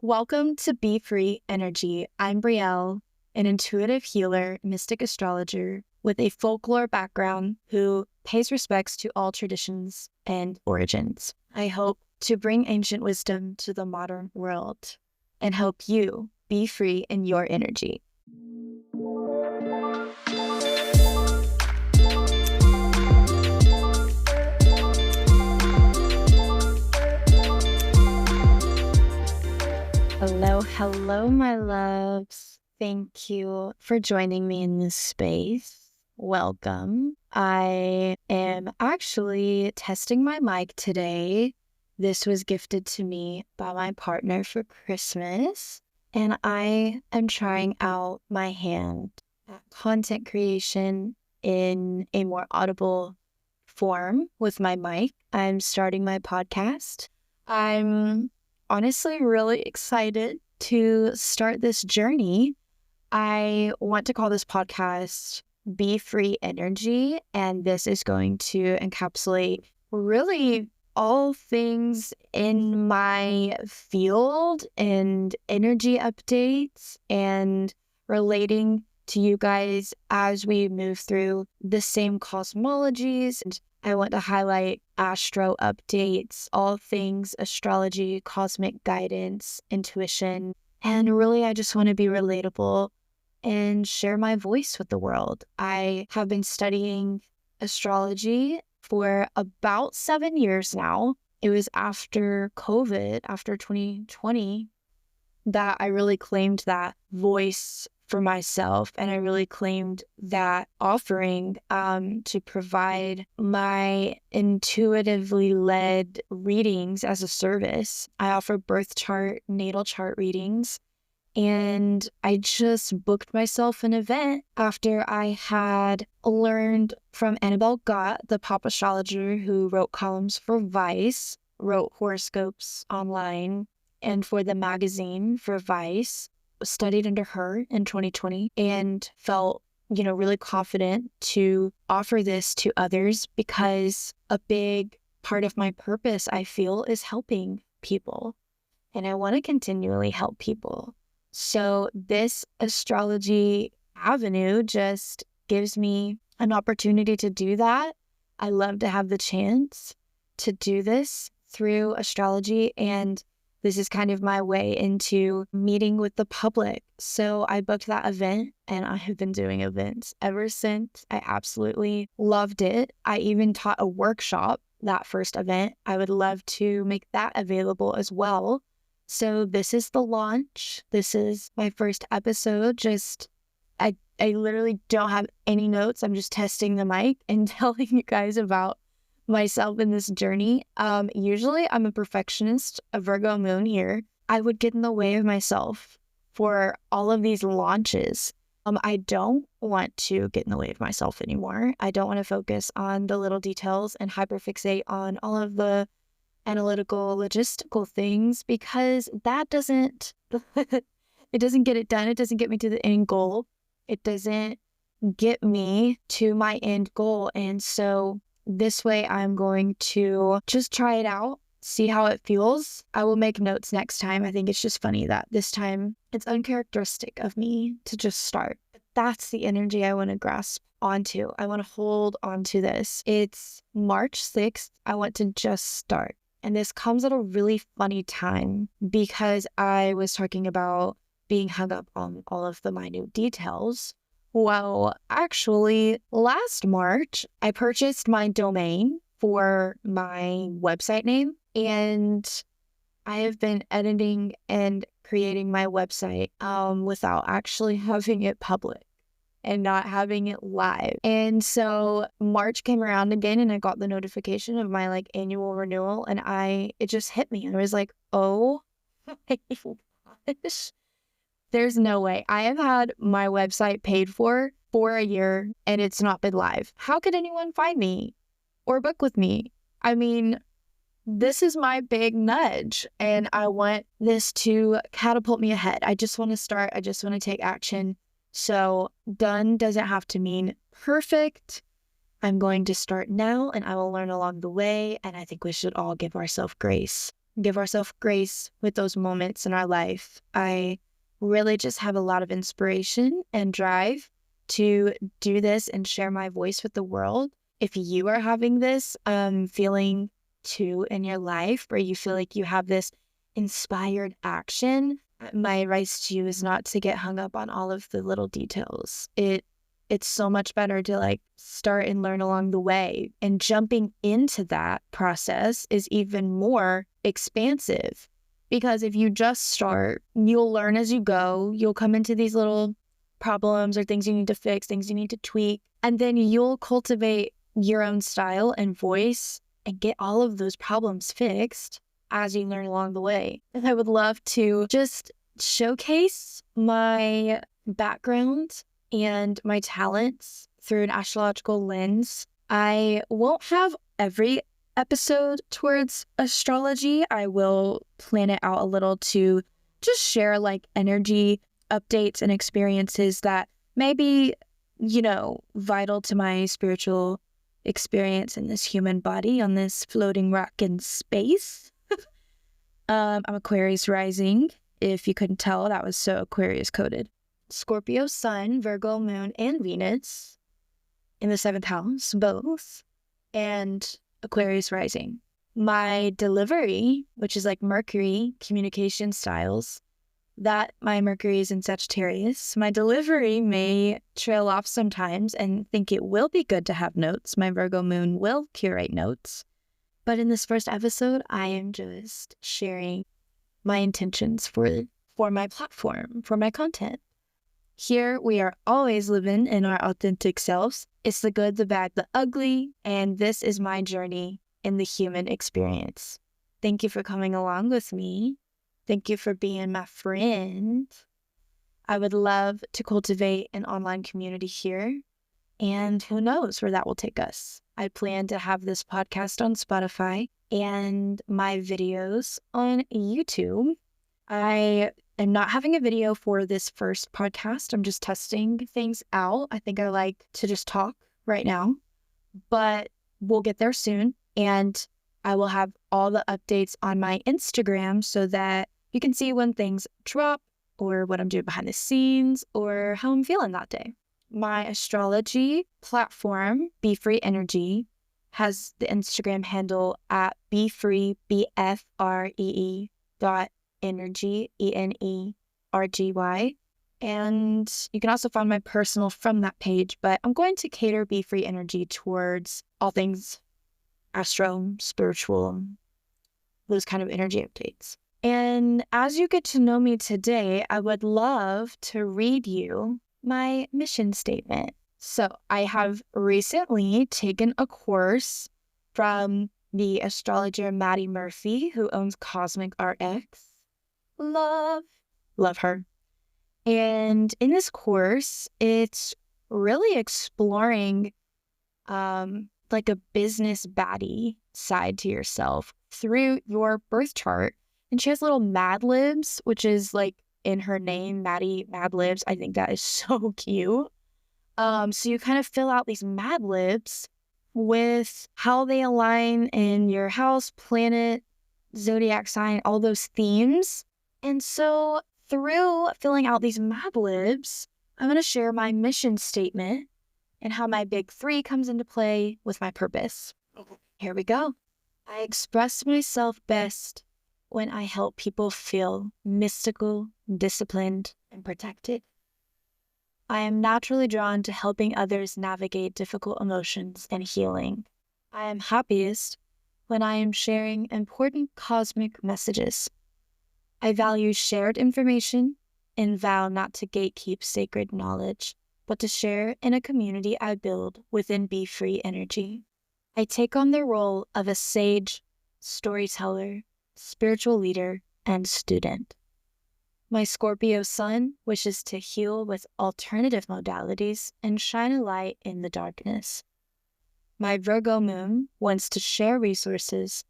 Welcome to BFREE Energy. I'm Brielle, an intuitive healer, mystic astrologer with a folklore background who pays respects to all traditions and origins. I hope to bring ancient wisdom to the modern world and help you be free in your energy. Hello, my loves. Thank you for joining me in this space. Welcome. I am actually testing my mic today. This was gifted to me by my partner for Christmas, and I am trying out my hand at content creation in a more audible form with my mic. I'm starting my podcast. I'm honestly really excited to start this journey. I want to call this podcast BFREE Energy, and this is going to encapsulate really all things in my field and energy updates and relating to you guys as we move through the same cosmologies. And I want to highlight astro updates, all things astrology, cosmic guidance, intuition, and really I just want to be relatable and share my voice with the world. I have been studying astrology for about 7 years now. It was after COVID, after 2020, that I really claimed that voice for myself, and I really claimed that offering to provide my intuitively led readings as a service. I offer birth chart, natal chart readings, and I just booked myself an event after I had learned from Annabelle Gott, the pop astrologer who wrote columns for Vice, wrote horoscopes online, and for the magazine for Vice. Studied under her in 2020 and felt, really confident to offer this to others because a big part of my purpose, I feel, is helping people. And I want to continually help people. So this astrology avenue just gives me an opportunity to do that. I love to have the chance to do this through astrology, and this is kind of my way into meeting with the public. So I booked that event, and I have been doing events ever since. I absolutely loved it. I even taught a workshop that first event. I would love to make that available as well. So this is the launch. This is my first episode. I literally don't have any notes. I'm just testing the mic and telling you guys about myself in this journey. Usually I'm a perfectionist, a Virgo moon here. I would get in the way of myself for all of these launches. I don't want to get in the way of myself anymore. I don't want to focus on the little details and hyperfixate on all of the analytical, logistical things because that doesn't, it doesn't get it done. It doesn't get me to the end goal. It doesn't get me to my end goal. And so this way, I'm going to just try it out, see how it feels. I will make notes next time. I think it's just funny that this time it's uncharacteristic of me to just start. But that's the energy I want to grasp onto. I want to hold onto this. It's March 6th. I want to just start. And this comes at a really funny time because I was talking about being hung up on all of the minute details. Well, actually, last March, I purchased my domain for my website name, and I have been editing and creating my website without actually having it public and not having it live. And so March came around again, and I got the notification of my annual renewal, and it just hit me. I was like, oh my gosh. There's no way. I have had my website paid for a year and it's not been live. How could anyone find me or book with me? I mean, this is my big nudge and I want this to catapult me ahead. I just want to start. I just want to take action. So done doesn't have to mean perfect. I'm going to start now and I will learn along the way. And I think we should all give ourselves grace give ourselves grace with those moments in our life. I really just have a lot of inspiration and drive to do this and share my voice with the world. If you are having this feeling too in your life, where you feel like you have this inspired action, my advice to you is not to get hung up on all of the little details. It's so much better to like start and learn along the way. And jumping into that process is even more expansive, because if you just start, you'll learn as you go. You'll come into these little problems or things you need to fix, things you need to tweak, and then you'll cultivate your own style and voice and get all of those problems fixed as you learn along the way. And I would love to just showcase my background and my talents through an astrological lens. I won't have every episode towards astrology. I will plan it out a little to just share like energy updates and experiences that may be, vital to my spiritual experience in this human body on this floating rock in space. I'm Aquarius rising. If you couldn't tell, that was so Aquarius coded. Scorpio sun, Virgo moon, and Venus in the 7th house, both, and Aquarius rising. My delivery, which is like Mercury, communication styles, that my Mercury is in Sagittarius. My delivery may trail off sometimes and think it will be good to have notes. My Virgo moon will curate notes. But in this first episode, I am just sharing my intentions for my platform, for my content. Here, we are always living in our authentic selves. It's the good, the bad, the ugly, and this is my journey in the human experience. Thank you for coming along with me. Thank you for being my friend. I would love to cultivate an online community here, and who knows where that will take us. I plan to have this podcast on Spotify and my videos on YouTube. I am not having a video for this first podcast. I'm just testing things out. I think I like to just talk right now, but we'll get there soon. And I will have all the updates on my Instagram so that you can see when things drop or what I'm doing behind the scenes or how I'm feeling that day. My astrology platform, BFREE Energy, has the Instagram handle at BFREE, BFREE .energy, ENERGY. And you can also find my personal from that page, but I'm going to cater BFREE Energy towards all things astro, spiritual, those kind of energy updates. And as you get to know me today, I would love to read you my mission statement. So I have recently taken a course from the astrologer Maddie Murphy, who owns Cosmic RX. Love her. And in this course, it's really exploring like a business baddie side to yourself through your birth chart. And she has little Mad Libs, which is like in her name, Maddie Mad Libs. I think that is so cute. So you kind of fill out these Mad Libs with how they align in your house, planet, zodiac sign, all those themes. And so through filling out these Mad Libs, I'm going to share my mission statement and how my big 3 comes into play with my purpose. Here we go. I express myself best when I help people feel mystical, disciplined, and protected. I am naturally drawn to helping others navigate difficult emotions and healing. I am happiest when I am sharing important cosmic messages. I value shared information and vow not to gatekeep sacred knowledge, but to share in a community I build within BFREE Energy. I take on the role of a sage, storyteller, spiritual leader, and student. My Scorpio sun wishes to heal with alternative modalities and shine a light in the darkness. My Virgo moon wants to share resources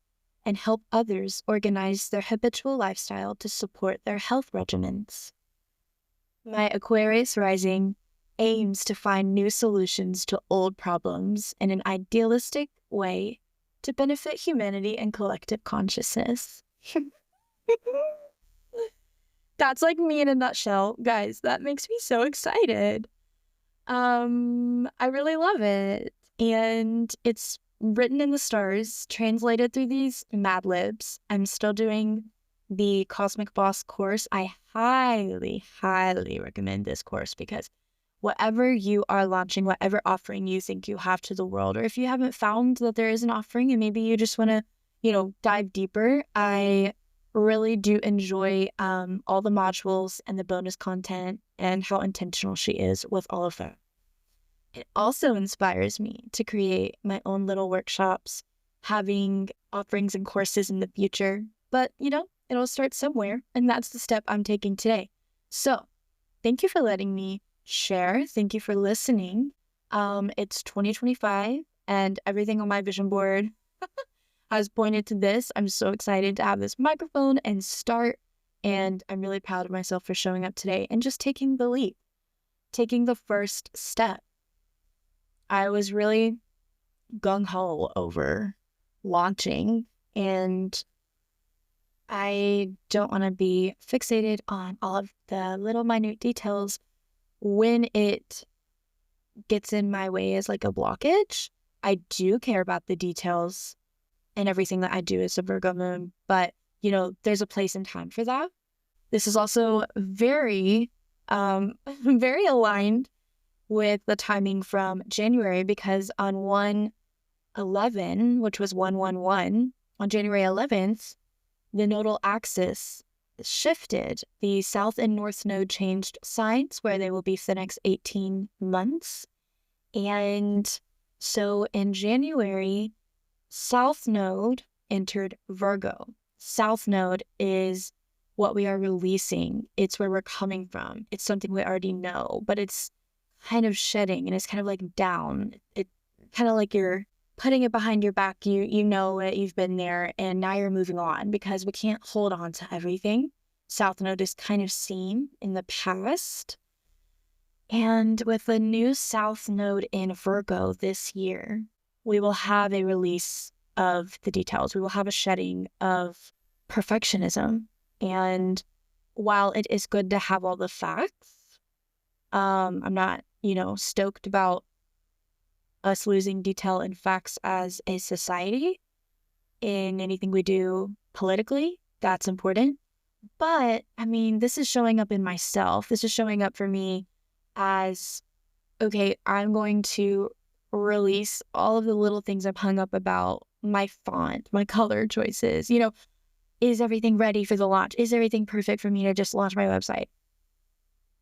and help others organize their habitual lifestyle to support their health regimens. My Aquarius rising aims to find new solutions to old problems in an idealistic way to benefit humanity and collective consciousness. That's like me in a nutshell, guys. That makes me so excited. I really love it. And it's written in the stars, translated through these Mad Libs. I'm still doing the Cosmic Boss course. I highly, highly recommend this course because whatever you are launching, whatever offering you think you have to the world, or if you haven't found that there is an offering and maybe you just want to, dive deeper, I really do enjoy all the modules and the bonus content and how intentional she is with all of that. It also inspires me to create my own little workshops, having offerings and courses in the future. But, it'll start somewhere, and that's the step I'm taking today. So, thank you for letting me share. Thank you for listening. It's 2025, and everything on my vision board has pointed to this. I'm so excited to have this microphone and start, and I'm really proud of myself for showing up today and just taking the leap, taking the first step. I was really gung-ho over launching, and I don't want to be fixated on all of the little minute details when it gets in my way as like a blockage. I do care about the details and everything that I do as a Virgo moon, but there's a place and time for that. This is also very, very aligned with the timing from January, because on 1/11, which was 1/11, on January 11th, the nodal axis shifted. The south and north node changed signs where they will be for the next 18 months. And so in January, south node entered Virgo. South node is what we are releasing. It's where we're coming from. It's something we already know, but it's kind of shedding, and it's kind of like down. It kind of like you're putting it behind your back. You know it, you've been there, and now you're moving on because we can't hold on to everything. South node is kind of seen in the past. And with the new south node in Virgo this year, we will have a release of the details. We will have a shedding of perfectionism. And while it is good to have all the facts, I'm not, stoked about us losing detail and facts as a society in anything we do politically. That's important. But, this is showing up in myself. This is showing up for me as, okay, I'm going to release all of the little things I'm hung up about, my font, my color choices. Is everything ready for the launch? Is everything perfect for me to just launch my website?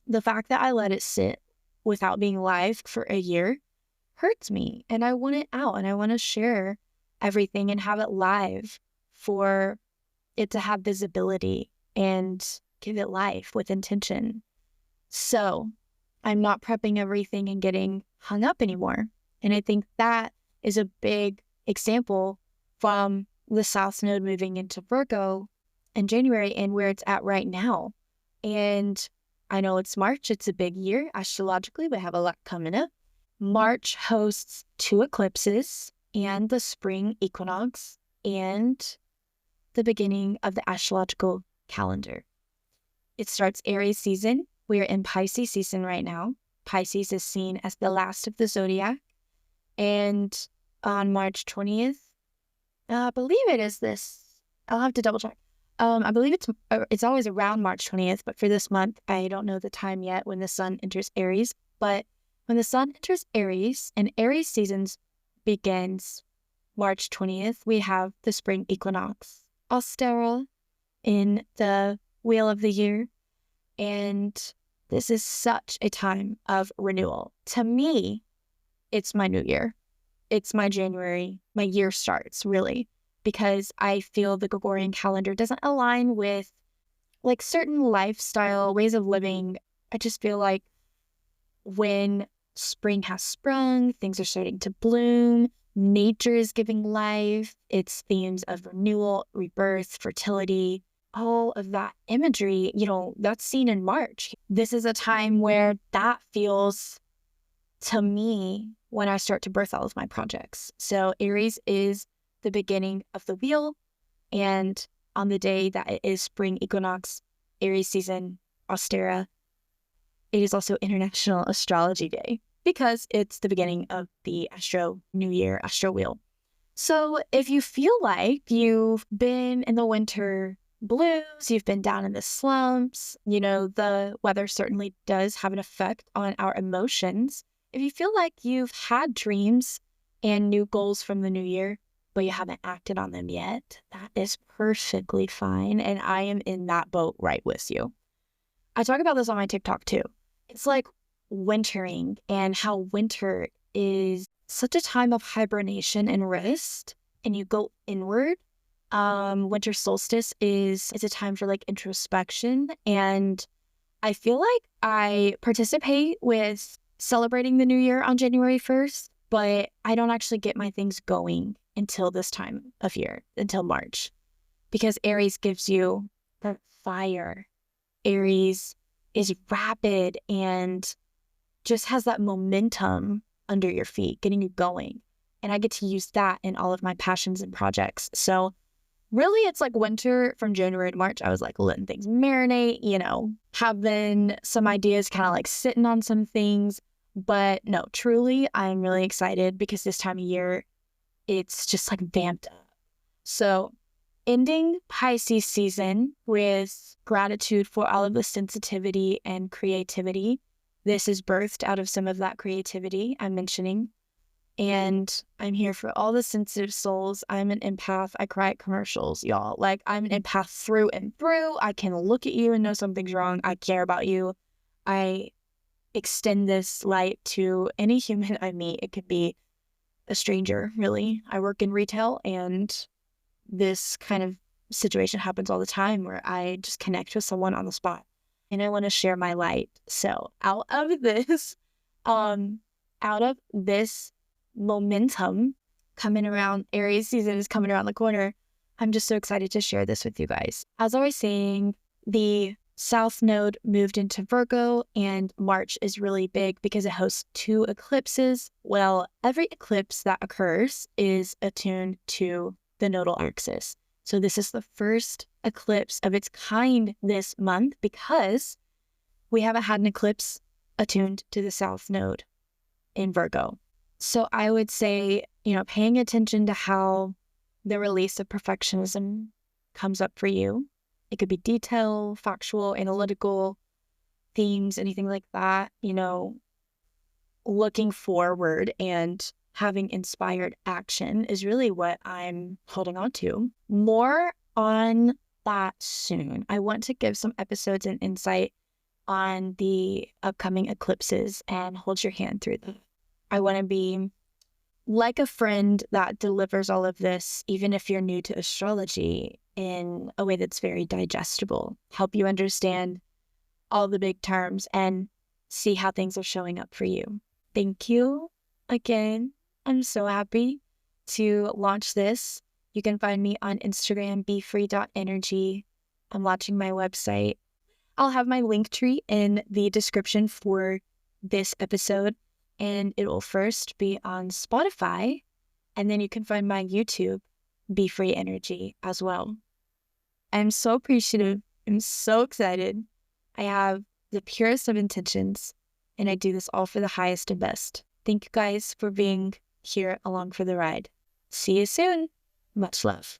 The fact that I let it sit without being live for a year hurts me, and I want it out, and I want to share everything and have it live for it to have visibility and give it life with intention. So I'm not prepping everything and getting hung up anymore. And I think that is a big example from the South Node moving into Virgo in January and where it's at right now. And I know it's March. It's a big year. Astrologically, we have a lot coming up. March hosts 2 eclipses and the spring equinox and the beginning of the astrological calendar. It starts Aries season. We are in Pisces season right now. Pisces is seen as the last of the zodiac. And on March 20th, I believe it is this. I'll have to double check. I believe it's always around March 20th, but for this month, I don't know the time yet when the sun enters Aries. But when the sun enters Aries and Aries seasons begins March 20th, we have the spring equinox, Austera, in the wheel of the year. And this is such a time of renewal. To me, it's my new year. It's my January. My year starts, really, because I feel the Gregorian calendar doesn't align with like certain lifestyle ways of living. I just feel like when spring has sprung, things are starting to bloom, nature is giving life, it's themes of renewal, rebirth, fertility, all of that imagery, that's seen in March. This is a time where that feels to me when I start to birth all of my projects. So Aries is the beginning of the wheel, and on the day that it is spring equinox, Aries season, Ostera. It is also International Astrology Day because it's the beginning of the New Year Astro Wheel. So if you feel like you've been in the winter blues, you've been down in the slumps, the weather certainly does have an effect on our emotions. If you feel like you've had dreams and new goals from the new year, but you haven't acted on them yet, that is perfectly fine. And I am in that boat right with you. I talk about this on my TikTok too. It's like wintering and how winter is such a time of hibernation and rest, and you go inward. Winter solstice is a time for like introspection, and I feel like I participate with celebrating the new year on January 1st, but I don't actually get my things going until this time of year, until March, because Aries gives you the fire. Aries is rapid and just has that momentum under your feet, getting you going. And I get to use that in all of my passions and projects. So really, it's like winter from January to March. I was like letting things marinate, having some ideas, kind of like sitting on some things. But no, truly, I'm really excited because this time of year, it's just like vamped up. So ending Pisces season with gratitude for all of the sensitivity and creativity. This is birthed out of some of that creativity I'm mentioning. And I'm here for all the sensitive souls. I'm an empath. I cry at commercials, y'all. Like, I'm an empath through and through. I can look at you and know something's wrong. I care about you. I extend this light to any human I meet. It could be a stranger, really. I work in retail, and this kind of situation happens all the time where I just connect with someone on the spot and I want to share my light. So out of this momentum coming around, Aries season is coming around the corner. I'm just so excited to share this with you guys. As I was saying, the South Node moved into Virgo, and March is really big because it hosts 2 eclipses. Well, every eclipse that occurs is attuned to the nodal axis. So this is the first eclipse of its kind this month because we haven't had an eclipse attuned to the South Node in Virgo. So I would say, paying attention to how the release of perfectionism comes up for you. It could be detail, factual, analytical themes, anything like that, looking forward and having inspired action is really what I'm holding on to. More on that soon. I want to give some episodes and insight on the upcoming eclipses and hold your hand through them. I want to be like a friend that delivers all of this, even if you're new to astrology, in a way that's very digestible, help you understand all the big terms and see how things are showing up for you. Thank you again. I'm so happy to launch this. You can find me on Instagram, BFREE.energy. I'm launching my website. I'll have my Linktree in the description for this episode, and it will first be on Spotify, and then you can find my YouTube, BFREE Energy, as well. I'm so appreciative. I'm so excited. I have the purest of intentions, and I do this all for the highest and best. Thank you guys for being here along for the ride. See you soon. Much love.